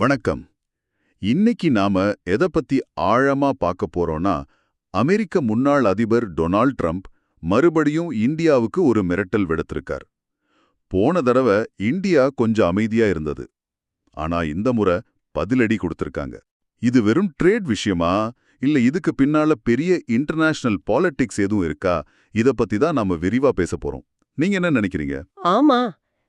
வணக்கம். இன்னைக்கு நாம எதை பத்தி ஆழமா பார்க்க போறோம்னா, அமெரிக்க முன்னாள் அதிபர் டொனால்ட் ட்ரம்ப் மறுபடியும் இந்தியாவுக்கு ஒரு மிரட்டல் விடுத்திருக்கார். போன தடவை இந்தியா கொஞ்சம் அமைதியா இருந்தது. ஆனா இந்த முறை பதிலடி கொடுத்திருக்காங்க. இது வெறும் ட்ரேட் விஷயமா, இல்ல இதுக்கு பின்னால பெரிய இன்டர்நேஷனல் பாலிடிக்ஸ் எதுவும் இருக்கா? இத பத்தி தான் நாம விரிவா பேச போறோம். நீங்க என்ன நினைக்கிறீங்க? ஆமா,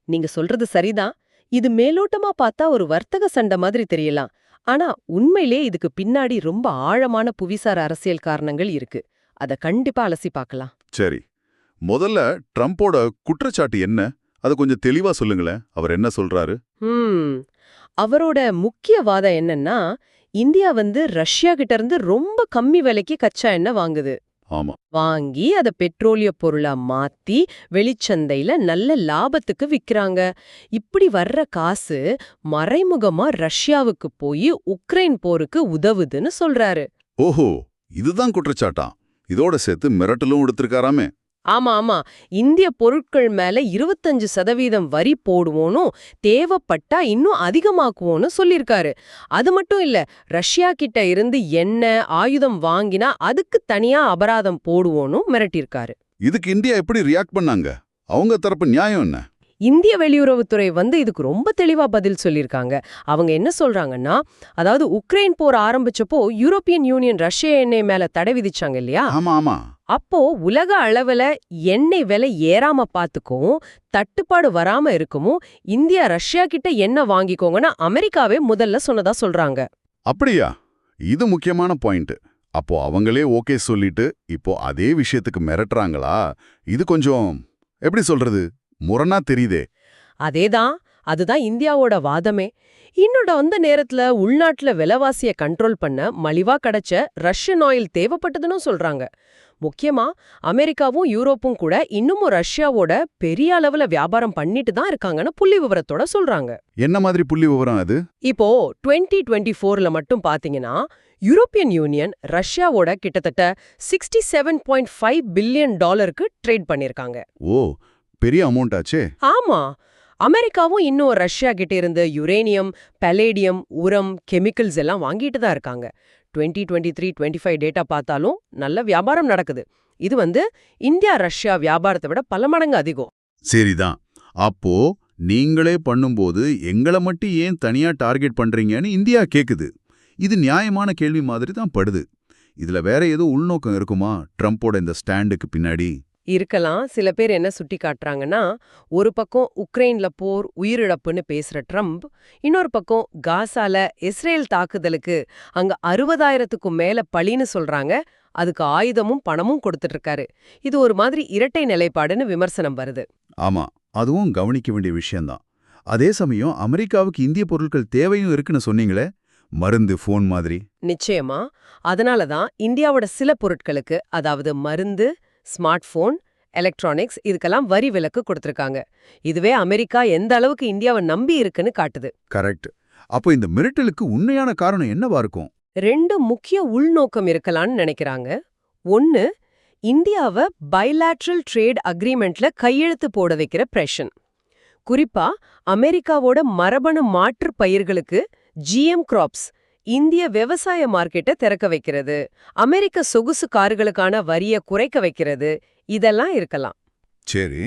நீங்க சொல்றது சரிதான். இது மேலோட்டமா பார்த்தா ஒரு வர்த்தக சண்டை மாதிரி தெரியலாம். ஆனா உண்மையிலே இதுக்கு பின்னாடி ரொம்ப ஆழமான புவிசார் அரசியல் காரணங்கள் இருக்கு. அத கண்டிப்பா அலசி பார்க்கலாம். சரி, முதல்ல ட்ரம்போட குற்றச்சாட்டு என்ன? அத கொஞ்சம் தெளிவா சொல்லுங்களேன். அவர் என்ன சொல்றாரு? ஹம் அவரோட முக்கிய வாதம் என்னன்னா, இந்தியா ரஷ்யா கிட்ட இருந்து ரொம்ப கம்மி விலைக்கு கச்சா எண்ணெய் வாங்குது. ஆமா. வாங்கி அத பெட்ரோலிய பொருளா மாத்தி வெளிச்சந்தையில நல்ல லாபத்துக்கு விக்கிறாங்க. இப்படி வர்ற காசு மறைமுகமா ரஷ்யாவுக்கு போய் உக்ரைன் போருக்கு உதவுதுன்னு சொல்றாரு. ஓஹோ, இதுதான் குற்றச்சாட்டா? இதோட சேர்த்து மிரட்டலும் எடுத்திருக்காராமே. ஆமா ஆமா, இந்திய பொருட்கள் மேல 25% வரி போடுவோன்னு, தேவைப்பட்டா இன்னும் அதிகமாக்குவோன்னு சொல்லிருக்காரு. அது மட்டும் இல்ல, ரஷ்யா கிட்ட இருந்து எண்ணெய், ஆயுதம் வாங்கினா அதுக்கு தனியா அபராதம் போடுவோன்னு மிரட்டிருக்காரு. இதுக்கு இந்தியா எப்படி ரியாக்ட் பண்ணாங்க? அவங்க தரப்பு நியாயம் என்ன? இந்திய வெளியுறவுத்துறை இதுக்கு ரொம்ப தெளிவா பதில் சொல்லியிருக்காங்க. அவங்க என்ன சொல்றாங்கன்னா, அதாவது உக்ரைன் போர் ஆரம்பிச்சப்போ யூரோப்பியன் யூனியன் ரஷ்ய எண்ணெய் மேல தடை விதிச்சாங்க இல்லையா? ஆமா ஆமா. அப்போ உலக அளவுல எண்ணெய் விலை ஏறாம பாத்துக்கவும், தட்டுப்பாடு வராம இருக்கவும், இந்தியா ரஷ்யா கிட்ட எண்ணெய் வாங்கிக்கோங்கன்னு அமெரிக்காவே முதல்ல சொன்னதா சொல்றாங்க. அப்படியா? இது முக்கியமான பாயிண்ட். அப்போ அவங்களே ஓகே சொல்லிட்டு இப்போ அதே விஷயத்துக்கு மிரட்டுறாங்களா? இது கொஞ்சம் எப்படி சொல்றது, முரணா தெரியுதே. அதேதான், அதுதான் இந்தியாவோட வாதமே. இன்னொட நேரத்துல உள்நாட்டுல விலைவாசிய கண்ட்ரோல் பண்ண மலிவா கிடைச்ச ரஷ்யன் ஆயில் தேவைப்பட்டதுன்னு சொல்றாங்க. முக்கியமா அமெரிக்காவும் யூரோப்பும் கூட இன்னமும் ரஷ்யாவோட பெரிய அளவுல வியாபாரம் பண்ணிட்டு தான் இருக்காங்கன்னு புள்ளி விவரத்தோட சொல்றாங்க. என்ன மாதிரி புள்ளி விவரம் அது? இப்போ 2024ல மட்டும் பாத்தீங்கன்னா, யூரோப்பியன் யூனியன் ரஷ்யாவோட கிட்டத்தட்ட $67.5 பில்லியன் ட்ரேட் பண்ணிருக்காங்க. ஓ, பெரிய அமௌண்ட் ஆச்சே. ஆமா, அமெரிக்காவும் இன்னும் ரஷ்யா கிட்ட இருந்து யுரேனியம், பலேடியம், உரம், கெமிக்கல்ஸ் எல்லாம் வாங்கிட்டு தான் இருக்காங்க. 2023-25 டேட்டா பார்த்தாலும் நல்ல வியாபாரம் நடக்குது. இது இந்தியா ரஷ்யா வியாபாரத்தை விட பல மடங்கு அதிகம். சரிதான். அப்போ நீங்களே பண்ணும்போது எங்களை மட்டும் ஏன் தனியா டார்கெட் பண்றீங்கன்னு இந்தியா கேக்குது. இது நியாயமான கேள்வி மாதிரி தான் படுது. இதுல வேற ஏதோ உள்நோக்கம் இருக்குமா ட்ரம்போட இந்த ஸ்டாண்டுக்கு பின்னாடி? இருக்கலாம். சில பேர் என்ன சுட்டி காட்டுறாங்கன்னா, ஒரு பக்கம் உக்ரைன்ல போர், உயிரிழப்புன்னு பேசுற ட்ரம்ப், இன்னொரு பக்கம் காசால இஸ்ரேல் தாக்குதலுக்கு அங்க 60,000க்கும் மேல பலின்னு சொல்றாங்க. அதுக்கு ஆயுதமும் பணமும் கொடுத்துட்டு இருக்காரு. இது ஒரு மாதிரி இரட்டை நிலைப்பாடுன்னு விமர்சனம் வருது. ஆமா, அதுவும் கவனிக்க வேண்டிய விஷயம்தான். அதே சமயம் அமெரிக்காவுக்கு இந்திய பொருட்கள் தேவையும் இருக்குன்னு சொன்னீங்களே, மருந்து, போன் மாதிரி. நிச்சயமா. அதனால தான் இந்தியாவோட சில பொருட்களுக்கு, அதாவது மருந்து, ஸ்மார்ட் போன், எலக்ட்ரானிக்ஸ், இதுக்கெல்லாம் வரி விலக்கு கொடுத்திருக்காங்க. இதுவே அமெரிக்கா எந்த அளவுக்கு இந்தியாவை நம்பி இருக்குன்னு காட்டுது. கரெக்ட். அப்போ இந்த மிரட்டலுக்கு உண்மையான காரணம் என்னவா இருக்கும்? 2 முக்கிய உள்நோக்கம் இருக்கலாம்னு நினைக்கிறாங்க. ஒன்னு, இந்தியாவை பைலேட்ரல் ட்ரேட் அக்ரிமெண்ட்ல கையெழுத்து போட வைக்கிற பிரஷர். குறிப்பா அமெரிக்காவோட மரபணு மாற்று பயிர்களுக்கு GM கிராப்ஸ் இந்திய விவசாய மார்க்கெட்டை திறக்க வைக்கிறது, அமெரிக்க சொகுசு கார்களுக்கான வரியை குறைக்க வைக்கிறது, இதெல்லாம் இருக்கலாம். சரி.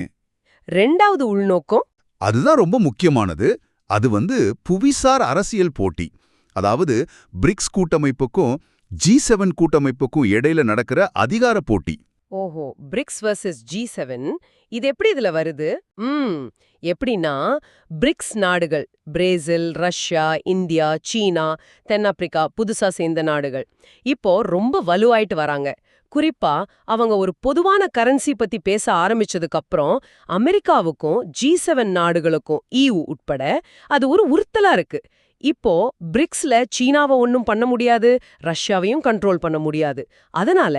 2வது உள்நோக்கம், அதுதான் ரொம்ப முக்கியமானது. அது புவிசார் அரசியல் போட்டி. அதாவது பிரிக்ஸ் கூட்டமைப்புக்கும் G7 கூட்டமைப்புக்கும் இடையில நடக்கிற அதிகார போட்டி. ஓஹோ, பிரிக்ஸ் வர்சஸ் G7, இது எப்படி இதுல வருது? எப்படின்னா, பிரிக்ஸ் நாடுகள் பிரேசில், ரஷ்யா, இந்தியா, சீனா, தென்னாப்பிரிக்கா, புதுசா சேர்ந்த நாடுகள் இப்போ ரொம்ப வலுவாயிட்டு வராங்க. குறிப்பா அவங்க ஒரு பொதுவான கரன்சி பத்தி பேச ஆரம்பிச்சதுக்கு அப்புறம் அமெரிக்காவுக்கும் G7 நாடுகளுக்கும் EU உட்பட அது ஒரு உறுத்தலா இருக்கு. இப்போ பிரிக்ஸ்ல சீனாவை ஒன்னும் பண்ண முடியாது, ரஷ்யாவையும் கண்ட்ரோல் பண்ண முடியாது. அதனால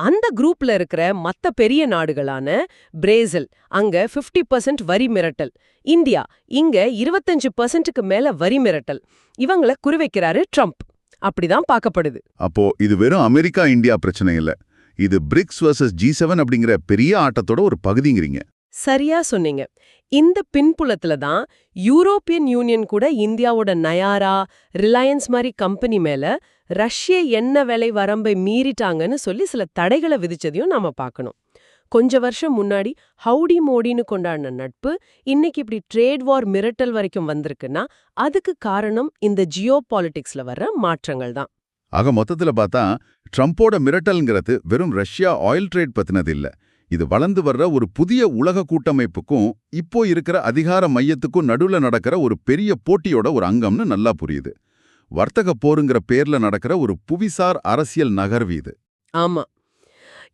அந்த குரூப்ல இருக்கிற மத்த பெரிய நாடுகளான பிரேசில், அங்க 50% வரி மிரட்டல், இந்தியா இங்க 25%க்கு மேல வரி மிரட்டல், இவங்கள குறிவைக்கிறாரு ட்ரம்ப். அப்படிதான் பார்க்கப்படுது. அப்போ இது வெறும் அமெரிக்கா இந்தியா பிரச்சனை இல்ல, இது பிரிக்ஸ் வர்சஸ் G7 அப்படிங்கிற பெரிய ஆட்டத்தோட ஒரு பகுதிங்கிறீங்க. சரியா சொன்னீங்க. இந்த பின்புலத்துல தான் யூரோப்பியன் யூனியன் கூட இந்தியாவோட நயாரா, ரிலையன்ஸ் மாதிரி கம்பெனி மேல ரஷ்ய எண்ணெய் விலை வரம்பை மீறிட்டாங்கன்னு சொல்லி சில தடைகளை விதிச்சதையும் நாம பார்க்கணும். கொஞ்ச வருஷம் முன்னாடி ஹவுடி மோடின்னு கொண்டாடின நட்பு இன்னைக்கு இப்படி ட்ரேட் வார் மிரட்டல் வரைக்கும் வந்திருக்குன்னா அதுக்கு காரணம் இந்த ஜியோ பாலிடிக்ஸ்ல வர்ற மாற்றங்கள் தான். ஆக மொத்தத்துல பார்த்தா ட்ரம்போட மிரட்டல்ங்கிறது வெறும் ரஷ்யா ஆயில் ட்ரேட் பத்தினது இல்ல. இது வளர்ந்து வர்ற ஒரு புதிய உலக கூட்டமைப்புக்கும் இப்போ இருக்கிற அதிகார மையத்துக்கும் நடுவுல நடக்கிற ஒரு பெரிய போட்டியோட ஒரு அங்கம்னு நல்லா புரியுது. வர்த்தக போருங்கிற பேர்ல நடக்கிற ஒரு புவிசார் அரசியல் நகர்வு இது. ஆமா.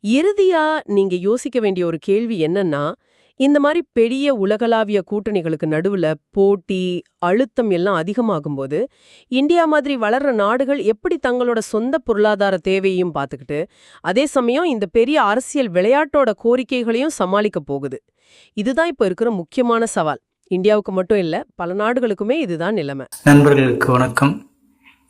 இறுதியா நீங்க யோசிக்க வேண்டிய ஒரு கேள்வி என்னன்னா, இந்த மாதிரி பெரிய உலகளாவிய கூட்டணிகளுக்கு நடுவுல போட்டி, அழுத்தம் எல்லாம் அதிகமாகும்போது, இந்தியா மாதிரி வளர்ற நாடுகள் எப்படி தங்களோட சொந்த பொருளாதார தேவையையும் பார்த்துக்கிட்டு, அதே சமயம் இந்த பெரிய அரசியல் விளையாட்டோட கோரிக்கைகளையும் சமாளிக்க போகுது. இதுதான் இப்ப இருக்கிற முக்கியமான சவால். இந்தியாவுக்கு மட்டும் இல்ல, பல நாடுகளுக்குமே இதுதான் நிலைமை. நண்பர்களுக்கு வணக்கம்.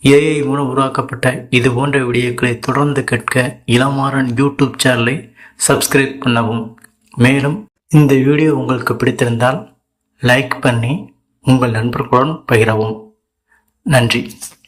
ஏஐ மூலம் உருவாக்கப்பட்ட இது போன்ற வீடியோக்களை தொடர்ந்து கேட்க இளமாறன் யூடியூப் சேனலை சப்ஸ்கிரைப் பண்ணவும். மேலும் இந்த வீடியோ உங்களுக்கு பிடித்திருந்தால் லைக் பண்ணி உங்கள் நண்பர்களுடன் பகிரவும். நன்றி.